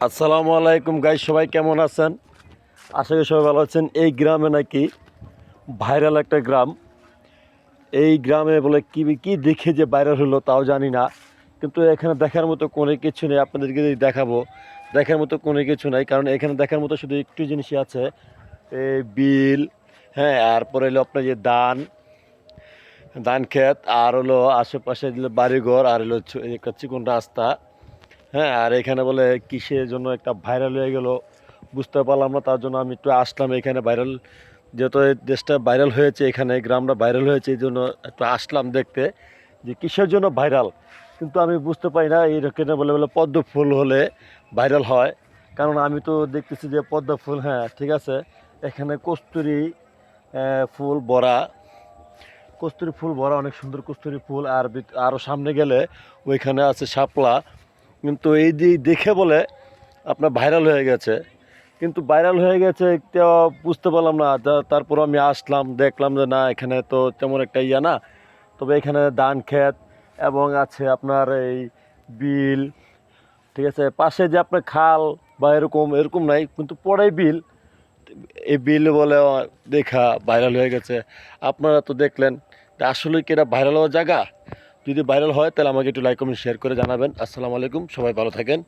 আসসালামু আলাইকুম গাইস, সবাই কেমন আছেন? আশা করি সবাই ভালো আছেন। এই গ্রামে নাকি ভাইরাল একটা গ্রাম। এই গ্রামে বলে কি কি দেখে যে ভাইরাল হলো তাও জানি না, কিন্তু এখানে দেখার মতো কোনো কিছু নেই। আপনাদেরকে যদি দেখাবো, দেখার মতো কোনো কিছু নাই, কারণ এখানে দেখার মতো শুধু একটু জিনিসই আছে। এই বিল, হ্যাঁ, তারপরে হলো আপনার যে ধান ধান ক্ষেত, আর হলো আশেপাশে দিল বাড়িঘর, আর হলো একটা চিকন রাস্তা। হ্যাঁ, আর এখানে বলে কিসের জন্য একটা ভাইরাল হয়ে গেল বুঝতে পারলাম না, তার জন্য আমি একটু আসলাম এখানে। ভাইরাল যেহেতু এই দেশটা ভাইরাল হয়েছে, এখানে গ্রামটা ভাইরাল হয়েছে, এই জন্য একটু আসলাম দেখতে যে কিসের জন্য ভাইরাল। কিন্তু আমি বুঝতে পারি না, এইখানে বলে বলে পদ্ম ফুল হলে ভাইরাল হয়। কারণ আমি তো দেখতেছি যে পদ্ম ফুল, হ্যাঁ ঠিক আছে, এখানে কস্তুরি ফুল ভরা, কস্তুরি ফুল ভরা, অনেক সুন্দর কস্তুরি ফুল। আর আরও সামনে গেলে ওইখানে আছে শাপলা। কিন্তু এই দেখে বলে আপনার ভাইরাল হয়ে গেছে, কিন্তু ভাইরাল হয়ে গেছে তো বুঝতে পারলাম না। তারপর আমি আসলাম, দেখলাম যে না, এখানে তো তেমন একটা ইয়া না। তবে এখানে ধান ক্ষেত এবং আছে আপনার এই বিল, ঠিক আছে, পাশে যে আপনার খাল বা এরকম এরকম নাই, কিন্তু পরে বিল। এই বিল বলে দেখা ভাইরাল হয়ে গেছে। আপনারা তো দেখলেন, আসলে কি এটা ভাইরাল হওয়ার জায়গা? যদি ভাইরাল হয় তাহলে আমাকে একটু লাইক কমেন্ট শেয়ার করে জানাবেন। আসসালামু আলাইকুম, সবাই ভালো থাকেন।